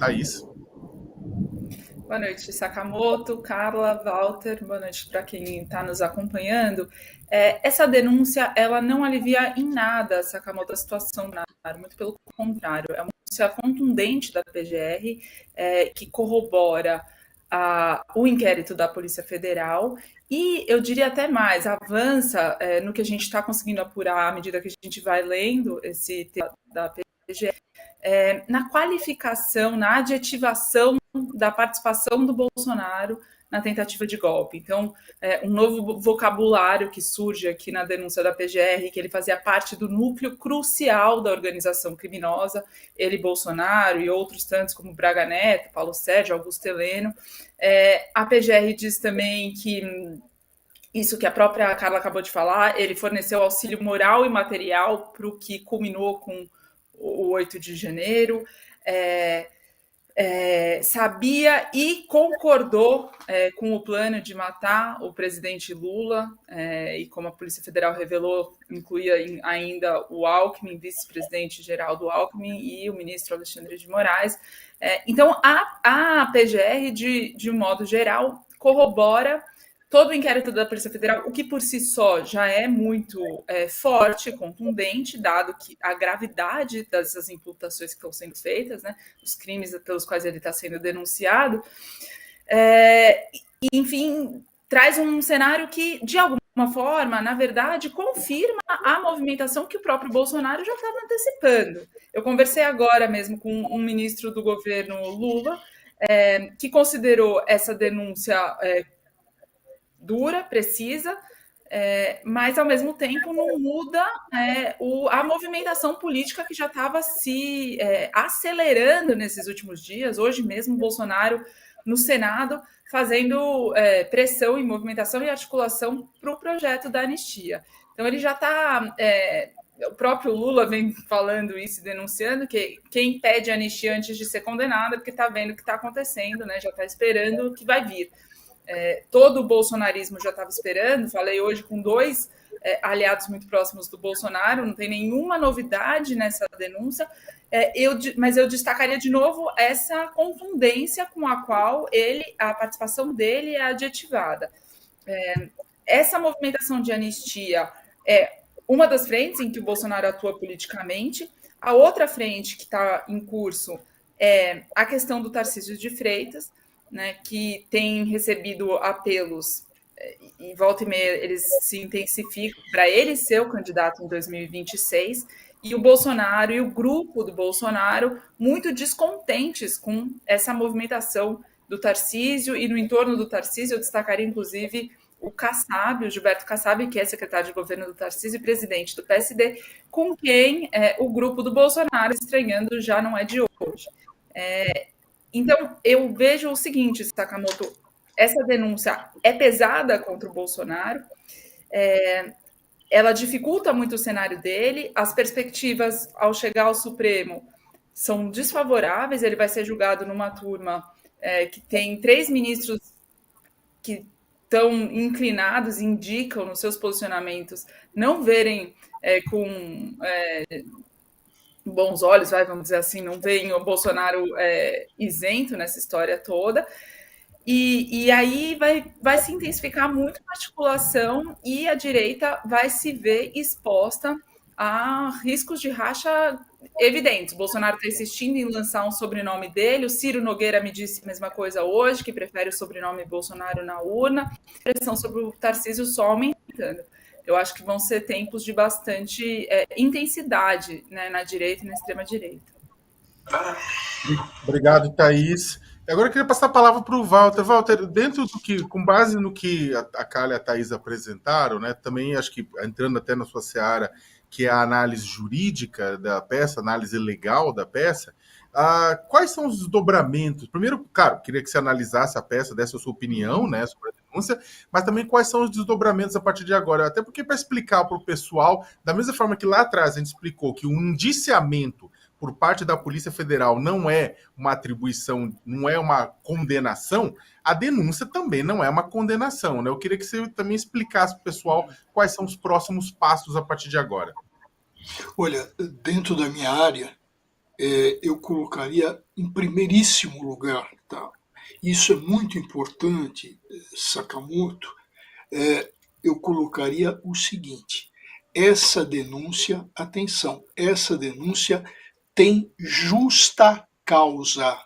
Thaís. Boa noite, Sakamoto, Carla, Walter, boa noite para quem está nos acompanhando. Essa denúncia, ela não alivia em nada, Sakamoto, a situação, muito pelo contrário, é uma denúncia contundente da PGR, que corrobora o inquérito da Polícia Federal e eu diria até mais, avança no que a gente está conseguindo apurar à medida que a gente vai lendo esse tema da PGR, na qualificação, na adjetivação da participação do Bolsonaro na tentativa de golpe. Então, um novo vocabulário que surge aqui na denúncia da PGR, que ele fazia parte do núcleo crucial da organização criminosa, ele, Bolsonaro e outros tantos como Braga Neto, Paulo Sérgio, Augusto Heleno. A PGR diz também que isso que a própria Carla acabou de falar, ele forneceu auxílio moral e material para o que culminou com o 8 de janeiro. Sabia e concordou com o plano de matar o presidente Lula, e como a Polícia Federal revelou, incluía ainda o Alckmin, vice-presidente Geraldo Alckmin, e o ministro Alexandre de Moraes. Então, a PGR, de um modo geral, corrobora todo o inquérito da Polícia Federal, o que por si só já é muito forte, contundente, dado que a gravidade dessas imputações que estão sendo feitas, né, os crimes pelos quais ele está sendo denunciado, enfim, traz um cenário que, de alguma forma, na verdade, confirma a movimentação que o próprio Bolsonaro já estava antecipando. Eu conversei agora mesmo com um ministro do governo Lula, que considerou essa denúncia dura, precisa, mas ao mesmo tempo não muda a movimentação política que já estava se acelerando nesses últimos dias. Hoje mesmo, Bolsonaro no Senado fazendo pressão e movimentação e articulação para o projeto da anistia. Então ele já está. O próprio Lula vem falando isso, denunciando que quem pede anistia antes de ser condenado é porque está vendo o que está acontecendo, né? Já está esperando o que vai vir. Todo o bolsonarismo já estava esperando, falei hoje com dois aliados muito próximos do Bolsonaro, não tem nenhuma novidade nessa denúncia, mas eu destacaria de novo essa contundência com a qual a participação dele é adjetivada. Essa movimentação de anistia é uma das frentes em que o Bolsonaro atua politicamente. A outra frente que está em curso é a questão do Tarcísio de Freitas, né, que tem recebido apelos e volta e meia eles se intensificam para ele ser o candidato em 2026, e o Bolsonaro e o grupo do Bolsonaro muito descontentes com essa movimentação do Tarcísio, e no entorno do Tarcísio eu destacaria inclusive o Kassab, o Gilberto Kassab, que é secretário de governo do Tarcísio e presidente do PSD, com quem o grupo do Bolsonaro, estranhando, já não é de hoje. Então, eu vejo o seguinte, Sakamoto, essa denúncia é pesada contra o Bolsonaro, ela dificulta muito o cenário dele, as perspectivas ao chegar ao Supremo são desfavoráveis, ele vai ser julgado numa turma que tem 3 ministros que estão inclinados, indicam nos seus posicionamentos, não verem com bons olhos, vamos dizer assim, não veem o Bolsonaro isento nessa história toda. E aí vai se intensificar muito a articulação e a direita vai se ver exposta a riscos de racha evidentes. O Bolsonaro está insistindo em lançar um sobrenome dele, o Ciro Nogueira me disse a mesma coisa hoje, que prefere o sobrenome Bolsonaro na urna, a pressão sobre o Tarcísio só aumentando. Eu acho que vão ser tempos de bastante intensidade, né, na direita e na extrema-direita. Obrigado, Thaís. Agora eu queria passar a palavra para o Walter. Walter, dentro do que, com base no que a Carla e a Thaís apresentaram, né, também acho que entrando até na sua seara, que é a análise jurídica da peça, análise legal da peça, quais são os desdobramentos? Primeiro, claro, queria que você analisasse a peça, desse a sua opinião, né, sobre a denúncia, mas também quais são os desdobramentos a partir de agora. Até porque para explicar para o pessoal, da mesma forma que lá atrás a gente explicou que o indiciamento por parte da Polícia Federal não é uma atribuição, não é uma condenação, a denúncia também não é uma condenação, né? Eu queria que você também explicasse para o pessoal quais são os próximos passos a partir de agora. Olha, dentro da minha área, eu colocaria em primeiríssimo lugar, tá? Isso é muito importante, Sakamoto. Eu colocaria o seguinte: essa denúncia, atenção, essa denúncia tem justa causa,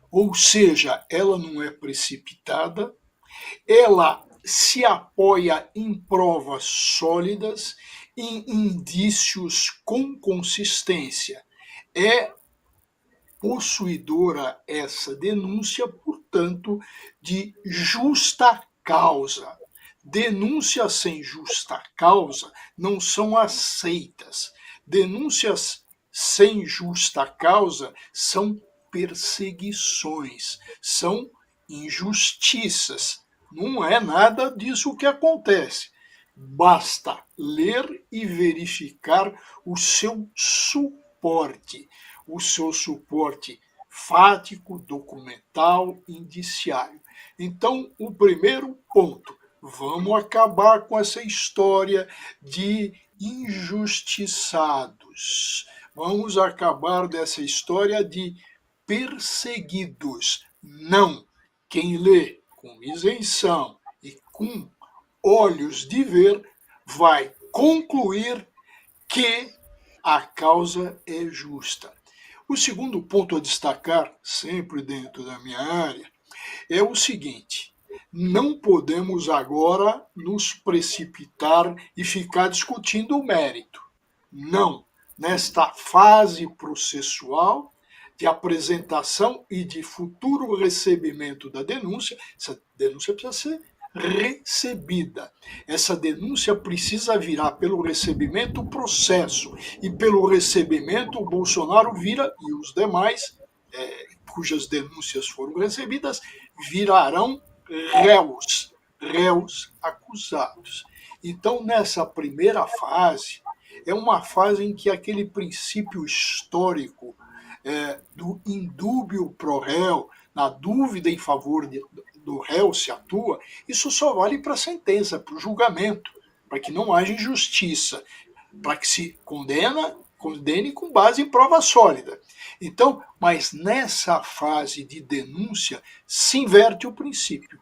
ou seja, ela não é precipitada, ela se apoia em provas sólidas, em indícios com consistência. É possuidora essa denúncia, portanto, de justa causa. Denúncias sem justa causa não são aceitas. Denúncias sem justa causa são perseguições, são injustiças. Não é nada disso que acontece. Basta ler e verificar o seu suporte fático, documental, indiciário. Então, o primeiro ponto, vamos acabar com essa história de injustiçados. Vamos acabar dessa história de perseguidos. Não. Quem lê com isenção e com olhos de ver vai concluir que a causa é justa. O segundo ponto a destacar, sempre dentro da minha área, é o seguinte: não podemos agora nos precipitar e ficar discutindo o mérito. Não. Nesta fase processual de apresentação e de futuro recebimento da denúncia, essa denúncia precisa ser recebida. Essa denúncia precisa virar pelo recebimento o processo, e pelo recebimento o Bolsonaro vira, e os demais, cujas denúncias foram recebidas, virarão réus acusados. Então, nessa primeira fase, é uma fase em que aquele princípio histórico do indúbio pro réu, na dúvida em favor do réu se atua, isso só vale para a sentença, para o julgamento, para que não haja injustiça, para que se condene com base em prova sólida. Então, mas nessa fase de denúncia se inverte o princípio.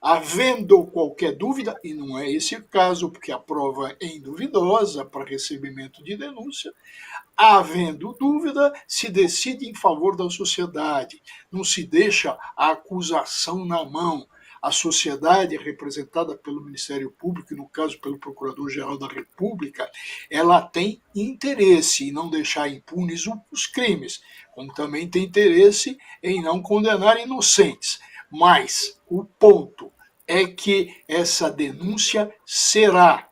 Havendo qualquer dúvida, e não é esse o caso, porque a prova é induvidosa para recebimento de denúncia, havendo dúvida, se decide em favor da sociedade, não se deixa a acusação na mão. A sociedade, representada pelo Ministério Público, e no caso pelo Procurador-Geral da República, ela tem interesse em não deixar impunes os crimes, como também tem interesse em não condenar inocentes. Mas o ponto é que essa denúncia será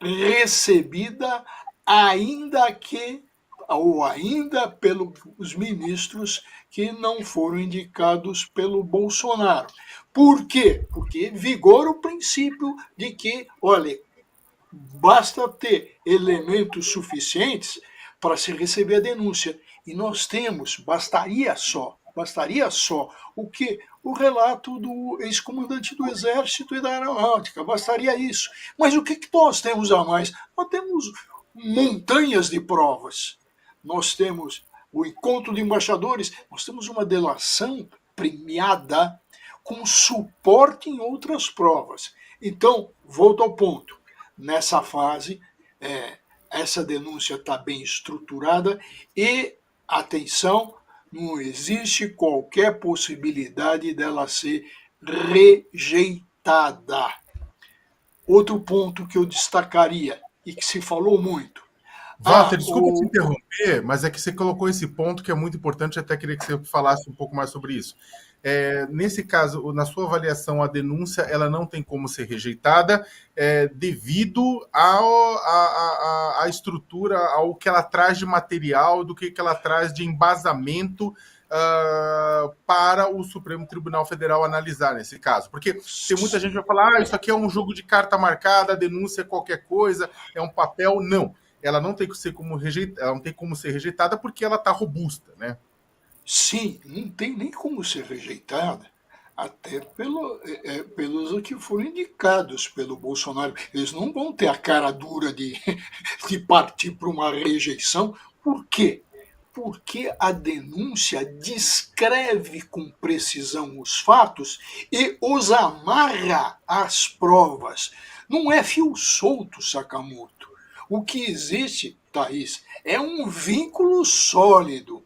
recebida ainda pelos ministros que não foram indicados pelo Bolsonaro. Por quê? Porque vigora o princípio de que, olha, basta ter elementos suficientes para se receber a denúncia. E nós temos, bastaria só o que? O relato do ex-comandante do Exército e da Aeronáutica, bastaria isso. Mas o que nós temos a mais? Nós temos montanhas de provas. Nós temos o encontro de embaixadores, nós temos uma delação premiada com suporte em outras provas. Então, volto ao ponto. Nessa fase, essa denúncia está bem estruturada e, atenção, não existe qualquer possibilidade dela ser rejeitada. Outro ponto que eu destacaria e que se falou muito. Walter, desculpa te interromper, mas é que você colocou esse ponto que é muito importante, até queria que você falasse um pouco mais sobre isso. Nesse caso, na sua avaliação, a denúncia ela não tem como ser rejeitada devido à estrutura, ao que ela traz de material, do que ela traz de embasamento para o Supremo Tribunal Federal analisar nesse caso. Porque tem muita gente que vai falar, isso aqui é um jogo de carta marcada, a denúncia é qualquer coisa, é um papel. Não, ela não tem como ser rejeitada porque ela está robusta, né? Sim, não tem nem como ser rejeitada, até pelos que foram indicados pelo Bolsonaro. Eles não vão ter a cara dura de partir para uma rejeição. Por quê? porque a denúncia descreve com precisão os fatos e os amarra às provas. Não é fio solto, Sakamoto. O que existe, Thaís, é um vínculo sólido.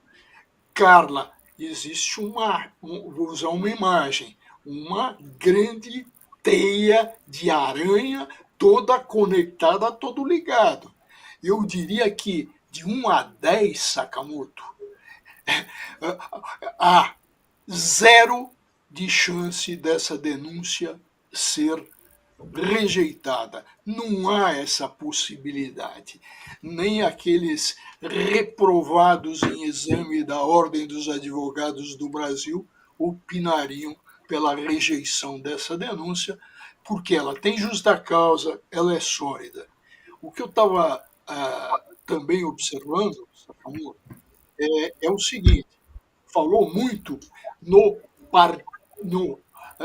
Carla, existe vou usar uma imagem, uma grande teia de aranha toda conectada, todo ligado. Eu diria que de 1 a 10, Sakamoto, há zero de chance dessa denúncia ser rejeitada. Não há essa possibilidade. Nem aqueles reprovados em exame da Ordem dos Advogados do Brasil opinariam pela rejeição dessa denúncia, porque ela tem justa causa, ela é sólida. O que eu estava também observando, é o seguinte: falou muito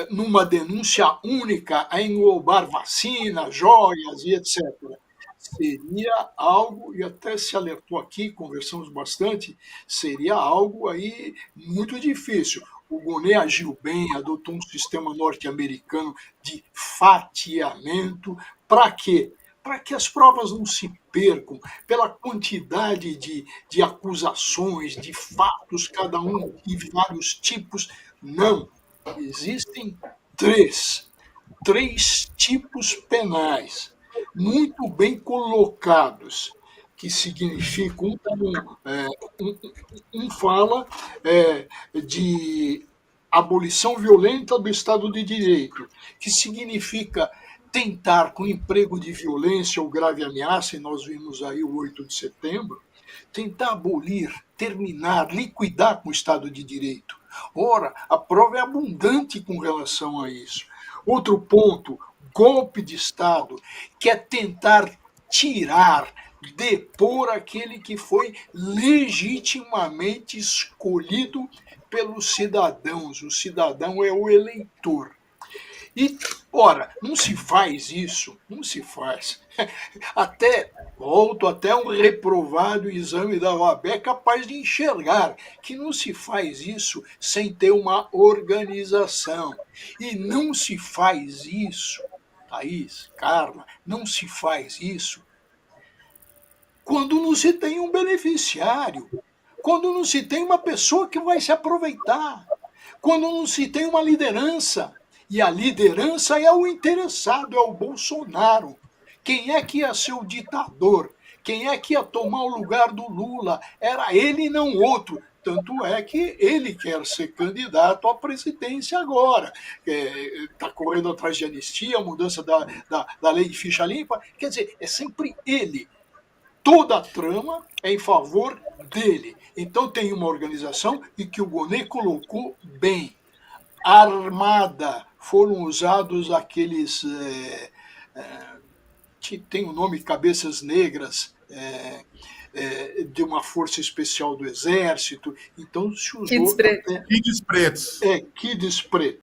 numa denúncia única a englobar vacina, joias e etc. Seria algo, e até se alertou aqui, conversamos bastante, seria algo aí muito difícil. O Gonê agiu bem, adotou um sistema norte-americano de fatiamento. Para quê? Para que as provas não se percam pela quantidade de acusações, de fatos, cada um de vários tipos. Não. Existem três tipos penais muito bem colocados, que significam, um fala de abolição violenta do Estado de Direito, que significa tentar, com emprego de violência ou grave ameaça, e nós vimos aí o 8 de setembro, tentar abolir, terminar, liquidar com o Estado de Direito. Ora, a prova é abundante com relação a isso. Outro ponto, golpe de Estado, que é tentar tirar, depor aquele que foi legitimamente escolhido pelos cidadãos. O cidadão é o eleitor. E, ora, não se faz isso, não se faz. Até um reprovado exame da OAB é capaz de enxergar que não se faz isso sem ter uma organização. E não se faz isso, Thaís, Carla, não se faz isso quando não se tem um beneficiário, quando não se tem uma pessoa que vai se aproveitar, quando não se tem uma liderança. E a liderança é o interessado, é o Bolsonaro. Quem é que ia ser o ditador? Quem é que ia tomar o lugar do Lula? Era ele e não outro. Tanto é que ele quer ser candidato à presidência agora. Está correndo atrás de anistia, mudança da lei de ficha limpa. Quer dizer, é sempre ele. Toda a trama é em favor dele. Então tem uma organização e que o Gonê colocou bem. Armada, foram usados aqueles, tem o nome Cabeças Negras, de uma força especial do Exército, então se usou... Kids pretos. Kids pretos. Kids pretos.